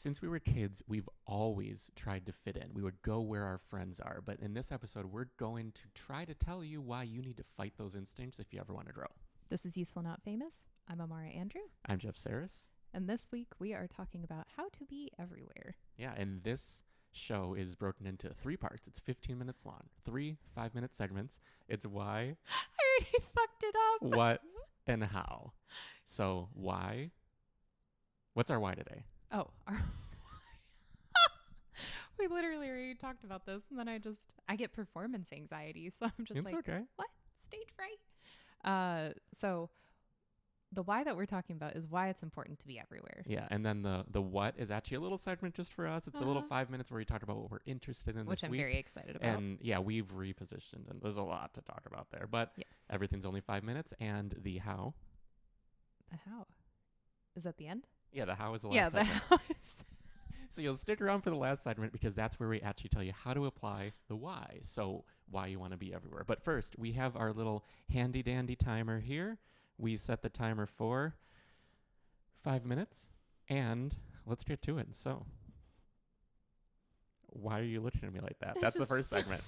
Since we were kids, we've always tried to fit in. We would go where our friends are. But in this episode, we're going to try to tell you why you need to fight those instincts if you ever want to grow. This is Useful Not Famous. I'm Amara Andrew. I'm Jeff Sarris. And this week we are talking about how to be everywhere. Yeah, and this show is broken into 3 parts. It's 15 minutes long, 3 5-minute segments. It's why, I already fucked it up. what, and how. So why? What's our why today? Oh, we literally already talked about this, and then I get performance anxiety, so I'm just It's like, okay. what? Stage fright? So the why that we're talking about is why it's important to be everywhere. Yeah, and then the what is actually a little segment just for us. It's a little 5 minutes where we talk about what we're interested in Which this I'm week. very excited about. And yeah, we've repositioned, and there's a lot to talk about there. But yes. everything's only 5 minutes, and the how. The how? Is that the end? Yeah, the how is the last segment. How is So you'll stick around for the last segment because that's where we actually tell you how to apply the why. So why you want to be everywhere. But first, we have our little handy dandy timer here. We set the timer for 5 minutes, and let's get to it. So why are you looking at me like that? That's the first segment.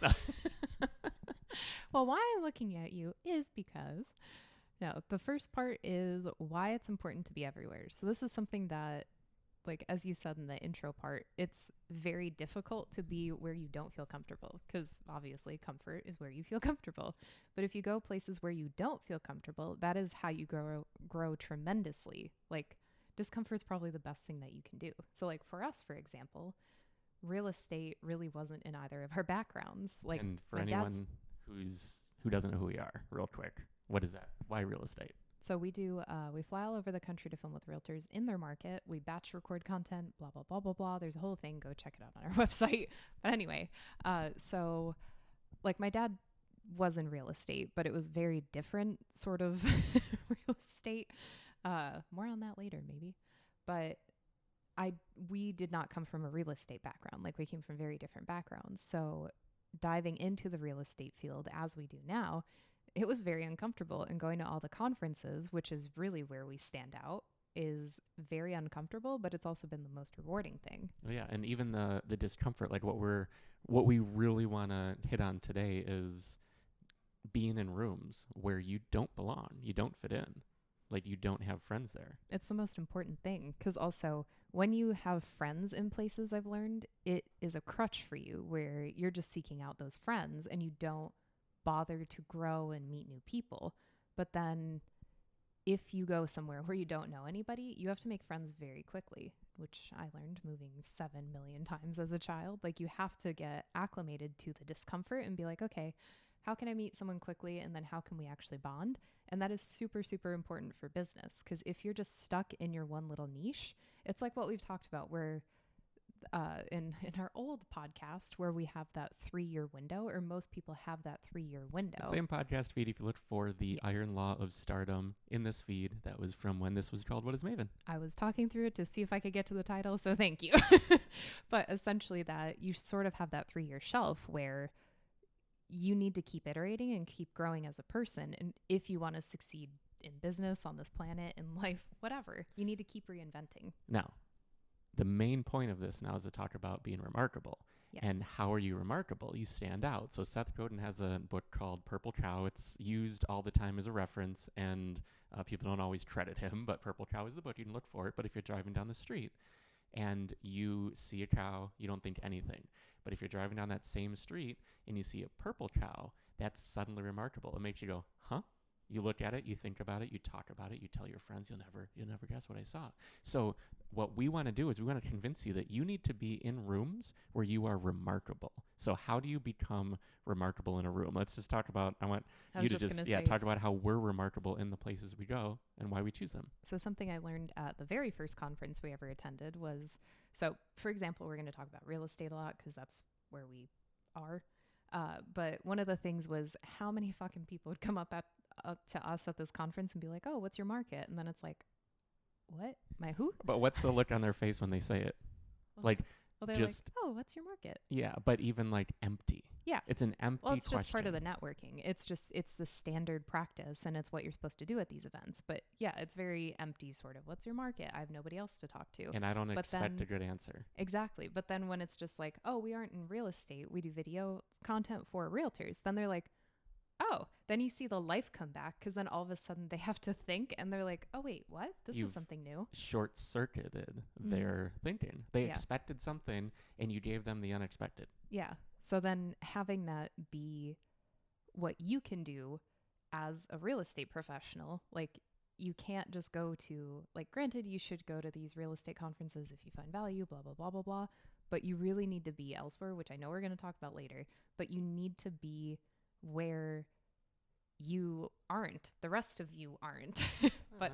Well, why I'm looking at you is because, no, the first part is why it's important to be everywhere. So this is something that, like, as you said in the intro part, it's very difficult to be where you don't feel comfortable because obviously comfort is where you feel comfortable. But if you go places where you don't feel comfortable, that is how you grow tremendously. Like, discomfort is probably the best thing that you can do. So, like, for us, for example, real estate really wasn't in either of our backgrounds. Like, and for anyone who doesn't know who we are, real quick, what is that? Why real estate? So we fly all over the country to film with realtors in their market. We batch record content, blah, blah, blah, blah, blah. There's a whole thing. Go check it out on our website. But anyway, so like my dad was in real estate, but it was very different sort of real estate. More on that later, maybe. But we did not come from a real estate background. Like, we came from very different backgrounds. So diving into the real estate field as we do now, it was very uncomfortable, and going to all the conferences, which is really where we stand out, is very uncomfortable, but it's also been the most rewarding thing. Oh yeah, and even the discomfort, like what we really want to hit on today is being in rooms where you don't belong, you don't fit in, like you don't have friends there. It's the most important thing, because also when you have friends in places, I've learned, it is a crutch for you where you're just seeking out those friends and you don't bother to grow and meet new people. But then if you go somewhere where you don't know anybody, you have to make friends very quickly, which I learned moving 7 million times as a child. Like, you have to get acclimated to the discomfort and be like, okay, how can I meet someone quickly? And then how can we actually bond? And that is super, super important for business, because if you're just stuck in your one little niche, it's like what we've talked about where in our old podcast where we have that 3-year window, or most people have that 3-year window. Same podcast feed. If you look for the Yes. Iron Law of Stardom in this feed, that was from when this was called What is Maven? I was talking through it to see if I could get to the title, so thank you. But essentially that you sort of have that 3-year shelf where you need to keep iterating and keep growing as a person. And if you want to succeed in business, on this planet, in life, whatever, you need to keep reinventing. Now, the main point of this now is to talk about being remarkable. Yes. And how are you remarkable? You stand out. So Seth Godin has a book called Purple Cow. It's used all the time as a reference, and people don't always credit him, but Purple Cow is the book. You can look for it. But if you're driving down the street and you see a cow, you don't think anything. But if you're driving down that same street and you see a purple cow, that's suddenly remarkable. It makes you go, huh? You look at it, you think about it, you talk about it, you tell your friends, you'll never guess what I saw. So what we want to do is we want to convince you that you need to be in rooms where you are remarkable. So how do you become remarkable in a room? Let's just talk about, I want you to just talk about how we're remarkable in the places we go and why we choose them. So something I learned at the very first conference we ever attended was, so for example, we're going to talk about real estate a lot because that's where we are. But one of the things was how many fucking people would come up to us at this conference and be like, oh, what's your market? And then it's like, what? My who? But what's the look on their face when they say it? Well, they're just, like, oh, what's your market? Yeah, but even like empty. Yeah. It's an empty Well, it's question. just part of the networking. It's the standard practice, and it's what you're supposed to do at these events. But yeah, it's very empty sort of. What's your market? I have nobody else to talk to. And I don't But expect then- a good answer. Exactly. But then when it's just like, oh, we aren't in real estate, we do video content for realtors, then they're like, oh, then you see the life come back, because then all of a sudden they have to think, and they're like, oh, wait, what? This You've is something new. Short-circuited their thinking. They Yeah. expected something, and you gave them the unexpected. Yeah. So then having that be what you can do as a real estate professional, like you can't just go to, like, granted, you should go to these real estate conferences if you find value, blah, blah, blah, blah, blah. But you really need to be elsewhere, which I know we're going to talk about later. But you need to be where you aren't. The rest of you aren't. But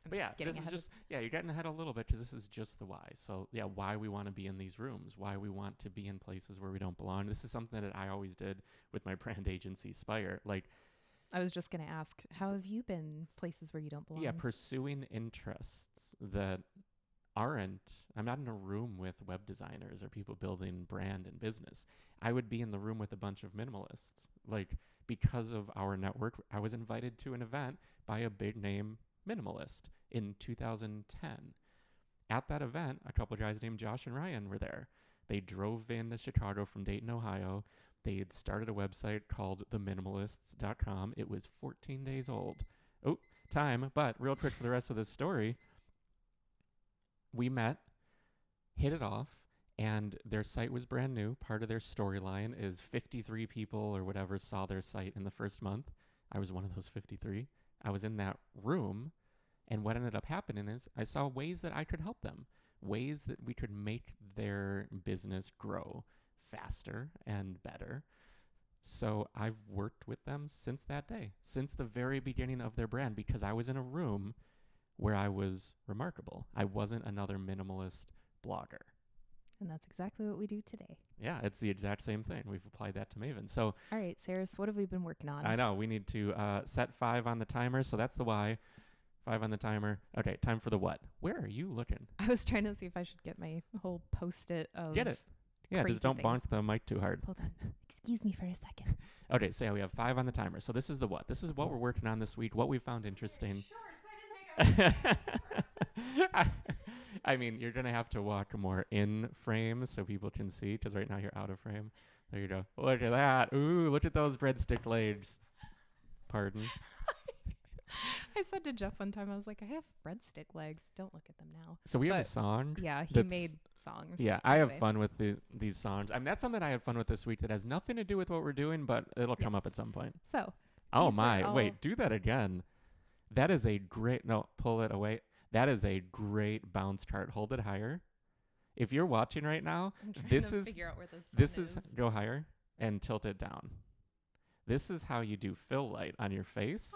But yeah, getting this is ahead just, yeah, you're getting ahead a little bit because this is just the why. So yeah, why we want to be in these rooms, why we want to be in places where we don't belong. This is something that I always did with my brand agency, Spire. Like, I was just going to ask, how have you been places where you don't belong? yeah, pursuing interests that aren't, I'm not in a room with web designers or people building brand and business. I would be in the room with a bunch of minimalists. Like, because of our network, I was invited to an event by a big name minimalist in 2010. At that event, a couple of guys named Josh and Ryan were there. They drove in to Chicago from Dayton, Ohio. They had started a website called theminimalists.com. It was 14 days old. Oh, time. But real quick for the rest of this story, we met, hit it off, and their site was brand new. Part of their storyline is 53 people or whatever saw their site in the first month. I was one of those 53. I was in that room, and what ended up happening is I saw ways that I could help them, ways that we could make their business grow faster and better. So I've worked with them since that day, since the very beginning of their brand, because I was in a room where I was remarkable. I wasn't another minimalist blogger. And that's exactly what we do today. Yeah, it's the exact same thing. We've applied that to Maven. So All right, Sarris, what have we been working on? I know we need to set 5 on the timer. So that's the why. 5 on the timer. Okay, time for the what. Where are you looking? I was trying to see if I should get my whole post-it of... Get it. Yeah, crazy just don't things. bonk the mic too hard. Hold on. Excuse me for a second. Okay, so yeah, we have 5 on the timer. So this is the what. This is what we're working on this week, what we found interesting. I mean, you're going to have to walk more in frame so people can see, because right now you're out of frame. There you go. Look at that. Ooh, look at those breadstick legs. Pardon. I said to Jeff one time, I was like, I have breadstick legs. Don't look at them now. So we have a But- song. Yeah, he That's- made songs. Yeah, I have Anyway. fun with these songs. I mean, that's something I had fun with this week that has nothing to do with what we're doing, but it'll come up Yes. at some point. So, Oh These are my, all- wait, do that again. That is a great, no, pull it away. That is a great bounce chart. Hold it higher. If you're watching right now, I'm trying this to is- figure out where this this is, go higher and tilt it down. This is how you do fill light on your face.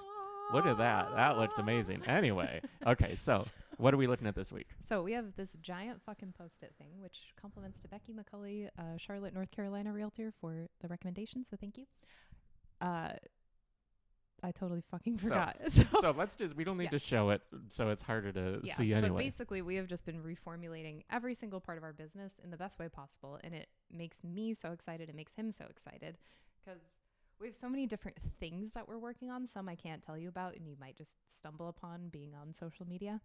Look at that. That looks amazing. Anyway, okay, so what are we looking at this week? So we have this giant fucking post-it thing, which compliments to Becky McCulley, Charlotte, North Carolina realtor, for the recommendation. So thank you. I totally fucking So- forgot. So let's just, we don't need to show it, so it's harder to yeah, see but anyway. basically we have just been reformulating every single part of our business in the best way possible, and it makes me so excited. It makes him so excited because we have so many different things that we're working on. Some I can't tell you about, and you might just stumble upon being on social media.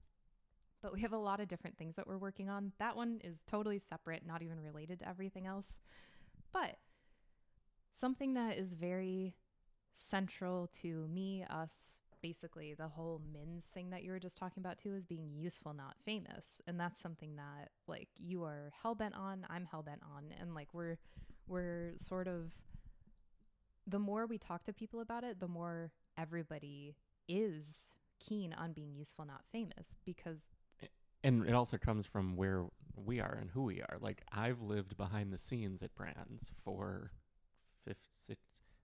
But we have a lot of different things that we're working on. That one is totally separate, not even related to everything else. But something that is very central to me, us, basically the whole MINS thing that you were just talking about too, is being useful, not famous. And that's something that like you are hellbent on, I'm hellbent on. And like we're sort of, the more we talk to people about it, the more everybody is keen on being useful, not famous, because And it also comes from where we are and who we are. Like, I've lived behind the scenes at brands for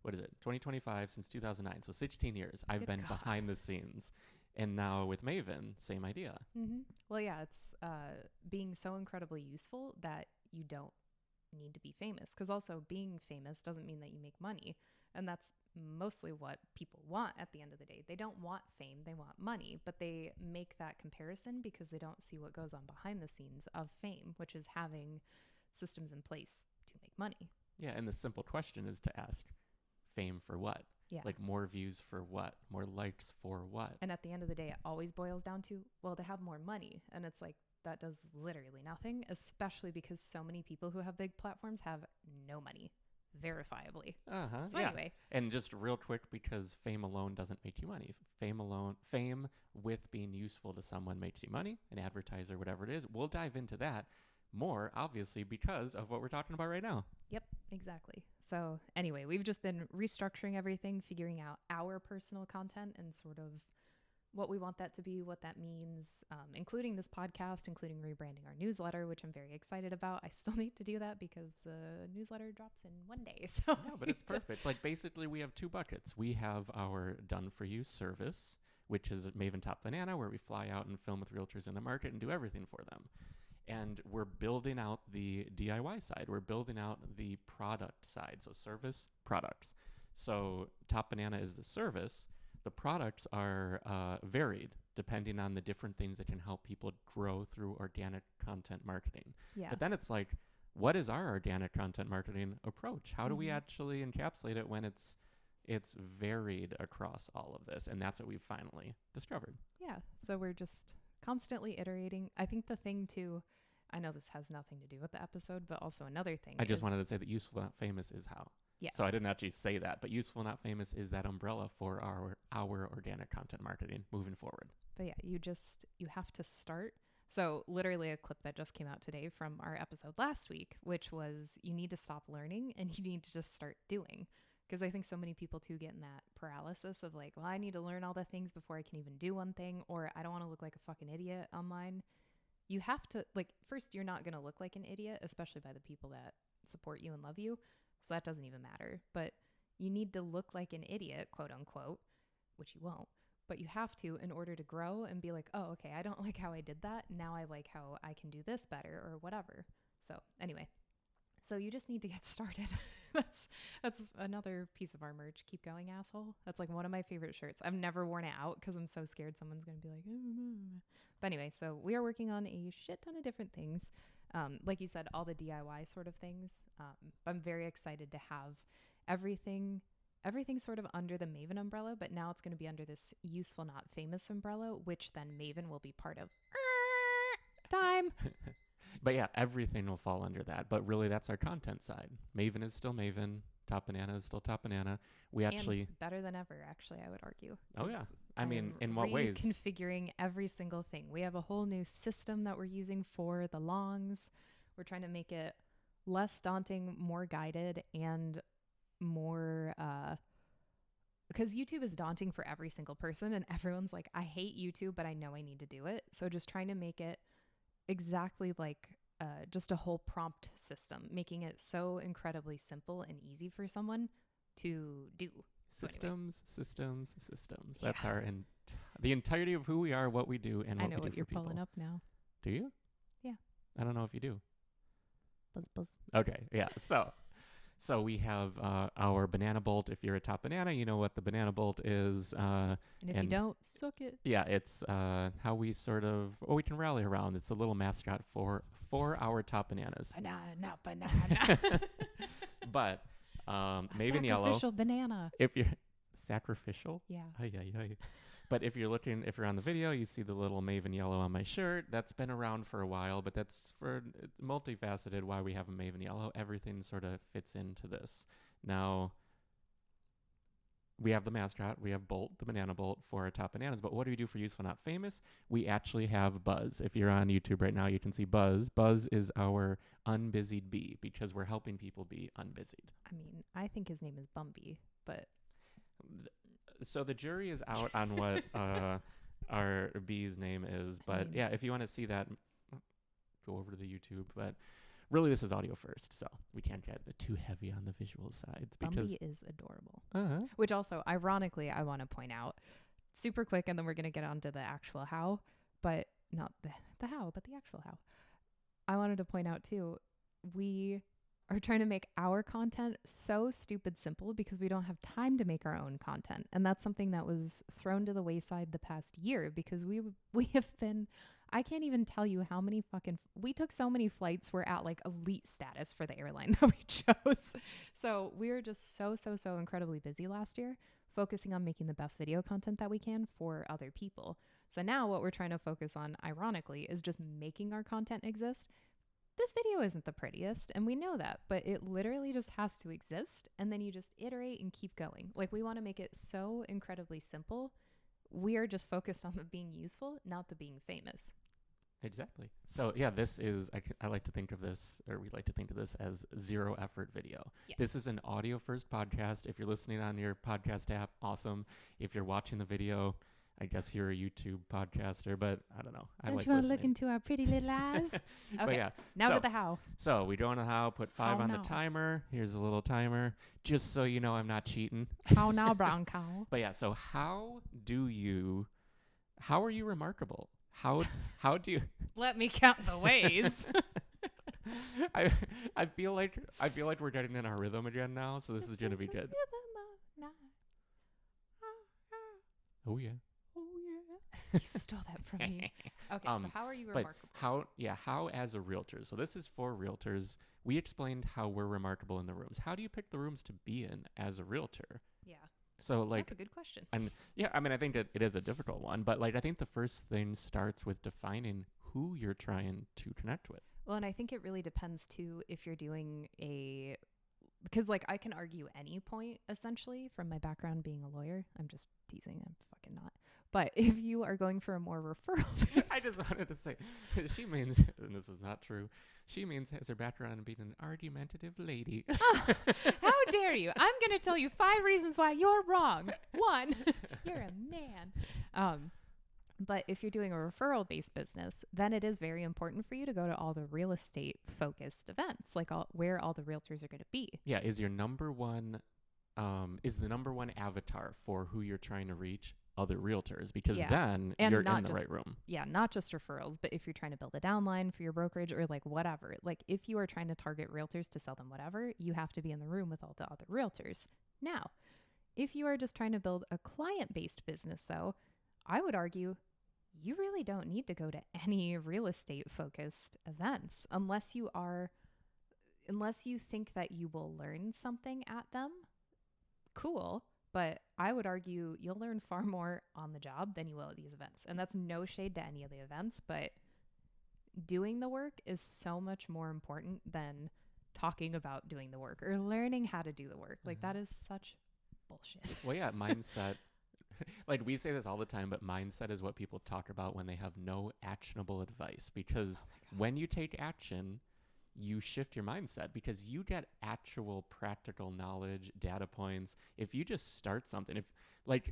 2025, since 2009. So 16 years. I've Good been God. behind the scenes. And now with Maven, same idea. well, yeah, it's being so incredibly useful that you don't need to be famous. Because also being famous doesn't mean that you make money. And that's mostly what people want at the end of the day. They don't want fame, they want money, but they make that comparison because they don't see what goes on behind the scenes of fame, which is having systems in place to make money. Yeah, and the simple question is to ask, fame for what? Yeah. Like more views for what? More likes for what? And at the end of the day, it always boils down to, well, to have more money. And it's like, that does literally nothing, especially because so many people who have big platforms have no money, verifiably. So Yeah. anyway, And just real quick, because fame alone doesn't make you money. Fame with being useful to someone makes you money, an advertiser, whatever it is. We'll dive into that more, obviously, because of what we're talking about right now. yep, exactly. So anyway, we've just been restructuring everything, figuring out our personal content and sort of what we want that to be, what that means, including this podcast, including rebranding our newsletter, which I'm very excited about. I still need to do that because the newsletter drops in 1 day. So Yeah, but it's perfect. Like basically we have two buckets. We have our done for you service, which is Maven Top Banana, where we fly out and film with realtors in the market and do everything for them. And we're building out the DIY side. We're building out the product side. So service, products. So Top Banana is the service. The products are varied depending on the different things that can help people grow through organic content marketing. yeah, But then it's like, what is our organic content marketing approach? How do we actually encapsulate it when it's varied across all of this? And that's what we've finally discovered. yeah. So we're just constantly iterating. I think the thing too, I know this has nothing to do with the episode, but also another thing. I just wanted to say that useful not famous is how. Yes. So I didn't actually say that, but useful not famous is that umbrella for our organic content marketing moving forward. But yeah, you have to start. So literally a clip that just came out today from our episode last week, which was you need to stop learning and you need to just start doing. Because I think so many people too get in that paralysis of like, well, I need to learn all the things before I can even do one thing, or I don't want to look like a fucking idiot online. You have to, like, first, you're not going to look like an idiot, especially by the people that support you and love you. So that doesn't even matter. But you need to look like an idiot, quote unquote, which you won't. But you have to in order to grow and be like, oh, okay, I don't like how I did that. Now I like how I can do this better or whatever. So anyway, so you just need to get started. That's another piece of our merch. Keep going, asshole. That's like one of my favorite shirts. I've never worn it out because I'm so scared someone's going to be like, But anyway, so we are working on a shit ton of different things. Like you said, all the DIY sort of things. I'm very excited to have everything sort of under the Maven umbrella, but now it's going to be under this useful, not famous umbrella, which then Maven will be part of. Time. But yeah, everything will fall under that. But really, that's our content side. Maven is still Maven. Top Banana is still Top Banana. We actually... And better than ever, actually, I would argue. Oh, yeah. I mean, in what ways? Configuring every single thing. We have a whole new system that we're using for the longs. We're trying to make it less daunting, more guided, and more... because YouTube is daunting for every single person, and everyone's like, I hate YouTube, but I know I need to do it. So just trying to make it exactly like just a whole prompt system, making it so incredibly simple and easy for someone to do. Systems. That's our the entirety of who we are, what we do, and what we do for people. I know what you're pulling up now. Do you? Yeah. I don't know if you do. Buzz. Okay, yeah. So we have our banana bolt. If you're a Top Banana, you know what the banana bolt is. And if you don't, suck it. Yeah, it's how we sort of, we can rally around. It's a little mascot for our Top Bananas. Banana. But Maven Yellow. Sacrificial banana. If you're sacrificial? Yeah. But if you're on the video, you see the little Maven Yellow on my shirt. That's been around for a while, but it's multifaceted why we have a Maven Yellow. Everything sort of fits into this. Now, we have the mascot. We have Bolt, the banana bolt for our Top Bananas. But what do we do for Useful Not Famous? We actually have Buzz. If you're on YouTube right now, you can see Buzz. Buzz is our unbusied bee because we're helping people be unbusied. I mean, I think his name is Bumby, but... So the jury is out on what our bee's name is. But yeah, if you want to see that, go over to the YouTube. But really, this is audio first, so we can't get too heavy on the visual sides. Bumby is adorable. Uh-huh. Which also, ironically, I want to point out super quick, and then we're going to get on to the actual how, but not the how, but the actual how. I wanted to point out, too, we are trying to make our content so stupid simple because we don't have time to make our own content. And that's something that was thrown to the wayside the past year because we have been, I can't even tell you how many we took so many flights. We're at like elite status for the airline that we chose. So we were just so incredibly busy last year, focusing on making the best video content that we can for other people. So now what we're trying to focus on, ironically, is just making our content exist. This video isn't the prettiest, and we know that, but it literally just has to exist, and then you just iterate and keep going. Like, we want to make it so incredibly simple. We are just focused on the being useful, not the being famous. Exactly. So yeah, this is, I like to think of this, or we like to think of this as zero effort video. Yes. This is an audio first podcast. If you're listening on your podcast app, awesome. If you're watching the video, I guess you're a YouTube podcaster, but I don't know. Don't you want to look into our pretty little eyes? Okay. But yeah. Now to the how. So we don't know how. Put 5 How on now? the timer. Here's a little timer, just so you know I'm not cheating. How now, brown cow? But yeah, so how are you remarkable? How do you Let me count the ways. I feel like we're getting in our rhythm again now, so this is gonna be good. Oh yeah. You stole that from me. Okay, so how are you remarkable? How as a realtor? So this is for realtors. We explained how we're remarkable in the rooms. How do you pick the rooms to be in as a realtor? Yeah. So like That's a good question. And yeah, I mean I think it is a difficult one, but like I think the first thing starts with defining who you're trying to connect with. Well, and I think it really depends too if you're doing because like I can argue any point essentially from my background being a lawyer. I'm just teasing. I'm fucking not. But if you are going for a more referral I just wanted to say, she means, and this is not true, she means has her background in being an argumentative lady. How dare you? I'm going to tell you 5 reasons why you're wrong. 1, you're a man. But if you're doing a referral-based business, then it is very important for you to go to all the real estate-focused events, like where all the realtors are going to be. Yeah, is the number one avatar for who you're trying to reach other realtors, because then and you're in the right room. Yeah, not just referrals, but if you're trying to build a downline for your brokerage or like whatever, like if you are trying to target realtors to sell them whatever, you have to be in the room with all the other realtors. Now, if you are just trying to build a client-based business though, I would argue you really don't need to go to any real estate focused events unless you think that you will learn something at them. Cool. But I would argue you'll learn far more on the job than you will at these events. And that's no shade to any of the events, but doing the work is so much more important than talking about doing the work or learning how to do the work. Like that is such bullshit. Well, yeah, mindset. Like we say this all the time, but mindset is what people talk about when they have no actionable advice, because when you take action, you shift your mindset because you get actual practical knowledge, data points. If you just start something, we've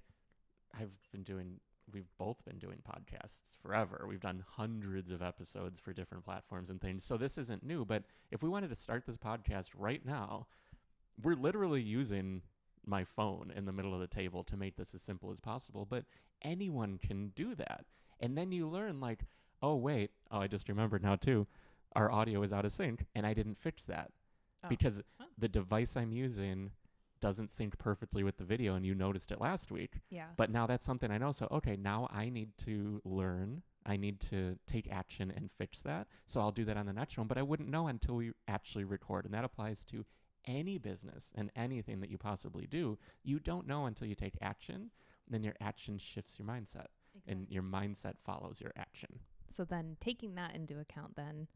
both been doing podcasts forever. We've done hundreds of episodes for different platforms and things. So this isn't new, but if we wanted to start this podcast right now, we're literally using my phone in the middle of the table to make this as simple as possible, but anyone can do that. And then you learn like, I just remembered now too, our audio is out of sync and I didn't fix that because the device I'm using doesn't sync perfectly with the video, and you noticed it last week. Yeah. But now that's something I know. So, okay, now I need to learn. I need to take action and fix that. So I'll do that on the next one, but I wouldn't know until we actually record. And that applies to any business and anything that you possibly do. You don't know until you take action. Then your action shifts your mindset. Exactly. And your mindset follows your action. So then taking that into account, then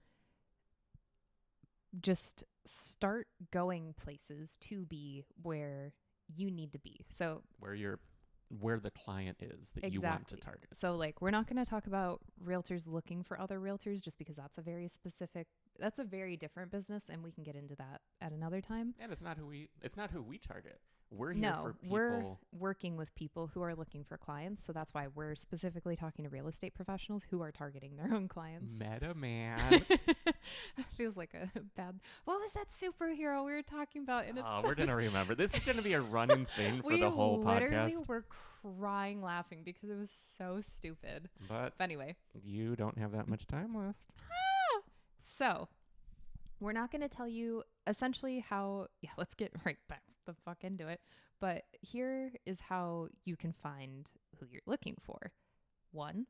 just start going places to be where you need to be. So where the client is that you want to target. So like, we're not going to talk about realtors looking for other realtors just because that's a very different business, and we can get into that at another time. And it's not who we target. We're here for people. We're working with people who are looking for clients. So that's why we're specifically talking to real estate professionals who are targeting their own clients. Meta man. Feels like a bad. What was that superhero we were talking about? And we're going to remember. This is going to be a running thing for the whole podcast. We literally were crying laughing because it was so stupid. But anyway. You don't have that much time left. So we're not going to tell you essentially how. Yeah, let's get right back the fuck into it. But here is how you can find who you're looking for. 1,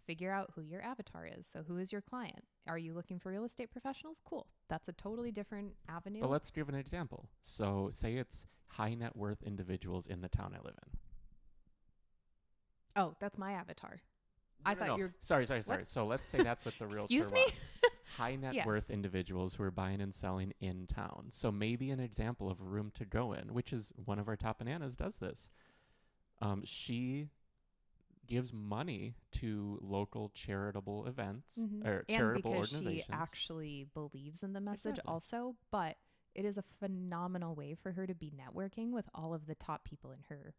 figure out who your avatar is. So who is your client? Are you looking for real estate professionals? Cool. That's a totally different avenue. But let's give an example. So say it's high net worth individuals in the town I live in. Oh, that's my avatar. I thought you were... Sorry. What? So let's say that's what the realtor Excuse me? wants. High net Yes. worth individuals who are buying and selling in town. So maybe an example of a room to go in, which is one of our top bananas does this. She gives money to local charitable events or charitable and because organizations. she actually believes in the message Exactly. also, but it is a phenomenal way for her to be networking with all of the top people in her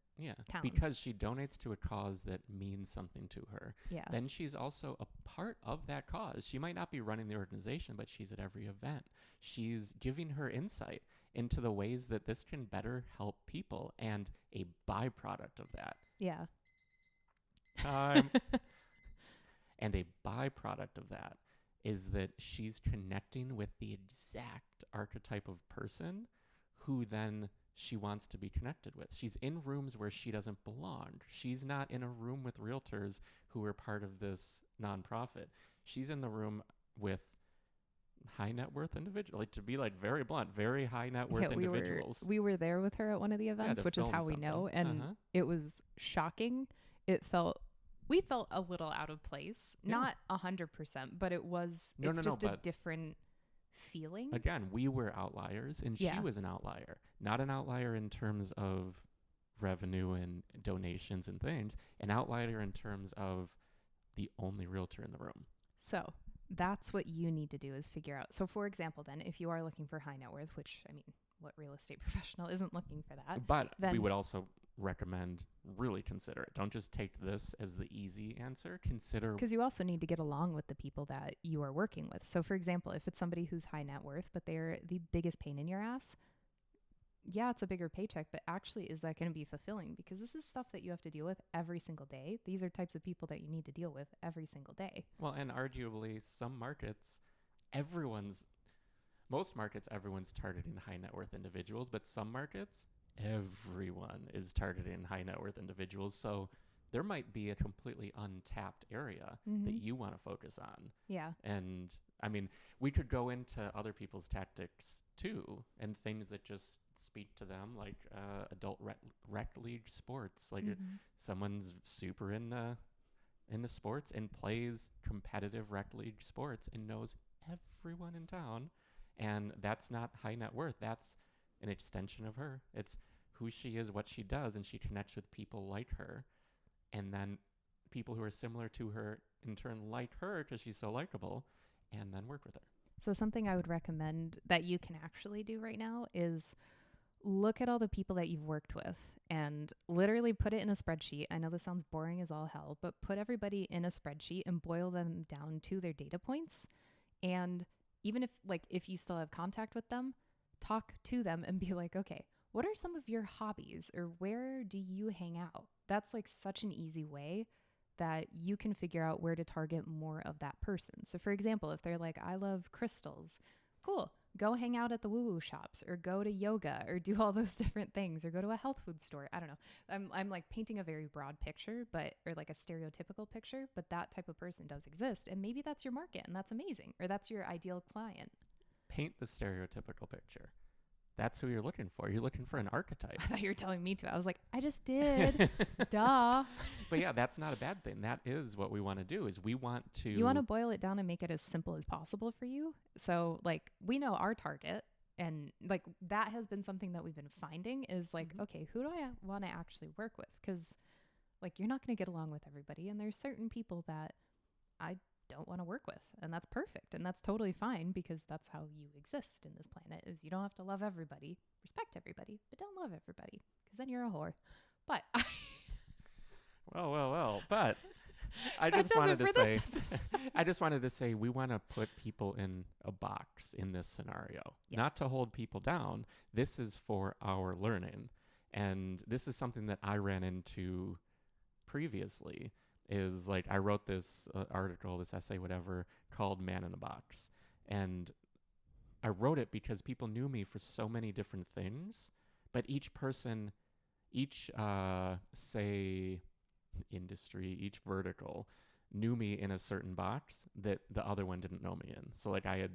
town. Because she donates to a cause that means something to her. Yeah. Then she's also a part of that cause. She might not be running the organization, but she's at every event. She's giving her insight into the ways that this can better help people, and a byproduct of that. Yeah. And a byproduct of that is that she's connecting with the exact archetype of person who then she wants to be connected with. She's in rooms where she doesn't belong. She's not in a room with realtors who are part of this nonprofit. She's in the room with high net worth individuals, like, to be like very blunt, very high net worth individuals. We were there with her at one of the events, to which is film how we know, and it was shocking. We felt a little out of place, not 100%, but it was. It's just a different feeling. Again, we were outliers, and she was an outlier. Not an outlier in terms of revenue and donations and things, an outlier in terms of the only realtor in the room. So that's what you need to do, is figure out. So for example, then, if you are looking for high net worth, which, I mean, what real estate professional isn't looking for that? But then we would also recommend really consider it. Don't just take this as the easy answer. Consider, because you also need to get along with the people that you are working with. So for example, if it's somebody who's high net worth, but they're the biggest pain in your ass, yeah, it's a bigger paycheck, but actually, is that going to be fulfilling? Because this is stuff that you have to deal with every single day. These are types of people that you need to deal with every single day. Well, and arguably some markets, most markets, everyone's targeting high net worth individuals, but some markets, everyone is targeting high net worth individuals. So there might be a completely untapped area that you want to focus on. Yeah. And I mean, we could go into other people's tactics too, and things that just speak to them, like adult rec league sports. Like someone's super into sports and plays competitive rec league sports and knows everyone in town. And that's not high net worth. That's an extension of her. It's who she is, what she does, and she connects with people like her. And then people who are similar to her in turn like her because she's so likable, and then work with her. So something I would recommend that you can actually do right now is look at all the people that you've worked with and literally put it in a spreadsheet. I know this sounds boring as all hell, but put everybody in a spreadsheet and boil them down to their data points. And even if you still have contact with them, talk to them and be like, okay, what are some of your hobbies, or where do you hang out? That's like such an easy way that you can figure out where to target more of that person. So for example, if they're like, I love crystals, cool, go hang out at the woo-woo shops, or go to yoga, or do all those different things, or go to a health food store. I don't know. I'm like painting a very broad picture, or like a stereotypical picture, but that type of person does exist. And maybe that's your market, and that's amazing. Or that's your ideal client. Paint the stereotypical picture. That's who you're looking for. You're looking for an archetype. I thought you were telling me to. I was like, I just did. Duh. But yeah, that's not a bad thing. That is what we want to do, is we want to... You want to boil it down and make it as simple as possible for you. So like, we know our target, and like that has been something that we've been finding is like, okay, who do I want to actually work with? Because like, you're not going to get along with everybody. And there's certain people that I don't want to work with, and that's perfect, and that's totally fine, because that's how you exist in this planet. Is you don't have to love everybody, respect everybody, but don't love everybody, because then you're a whore. But well, but I just wanted to say I just wanted to say we want to put people in a box in this scenario. Not to hold people down. This is for our learning, and this is something that I ran into previously. Is like, I wrote this article, this essay, whatever, called Man in a Box. And I wrote it because people knew me for so many different things, but each person, say, industry, each vertical knew me in a certain box that the other one didn't know me in. So like I had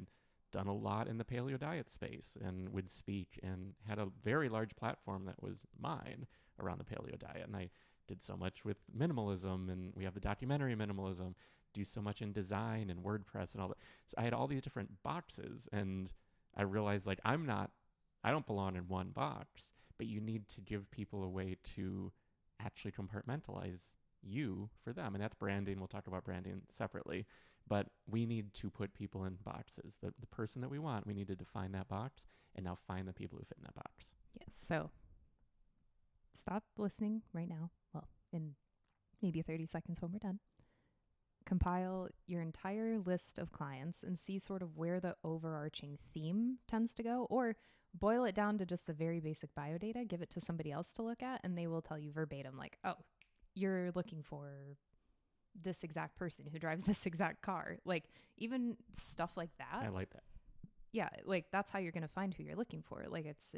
done a lot in the paleo diet space and would speak and had a very large platform that was mine around the paleo diet. And I did so much with minimalism, and we have the documentary Minimalism, do so much in design and WordPress and all that. So I had all these different boxes, and I realized like I don't belong in one box, but you need to give people a way to actually compartmentalize you for them. And that's branding. We'll talk about branding separately, but we need to put people in boxes. The person that we want, we need to define that box and now find the people who fit in that box. Yes. So stop listening right now. Well, in maybe 30 seconds when we're done. Compile your entire list of clients and see sort of where the overarching theme tends to go, or boil it down to just the very basic bio data, give it to somebody else to look at, and they will tell you verbatim, like, oh, you're looking for this exact person who drives this exact car. Like, even stuff like that. I like that. Yeah, like that's how you're going to find who you're looking for. Like it's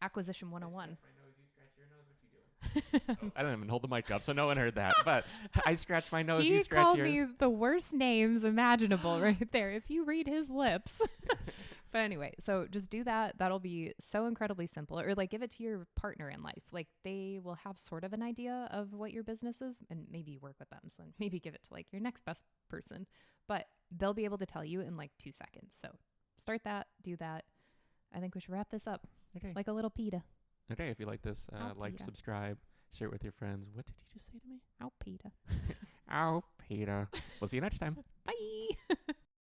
acquisition 101. My nose, you scratch your nose. What you doing? I don't even hold the mic up, so no one heard that. But I scratch my nose, you scratch yours. He called me the worst names imaginable right there. If you read his lips. But anyway, so just do that. That'll be so incredibly simple. Or like give it to your partner in life. Like they will have sort of an idea of what your business is, and maybe work with them. So maybe give it to like your next best person. But they'll be able to tell you in like 2 seconds. So start that, do that. I think we should wrap this up. Okay. Like a little pita. Okay, if you like this, like, Peter. subscribe, share it with your friends. What did you just say to me? Ow, pita. Ow, Peter. We'll see you next time. Bye.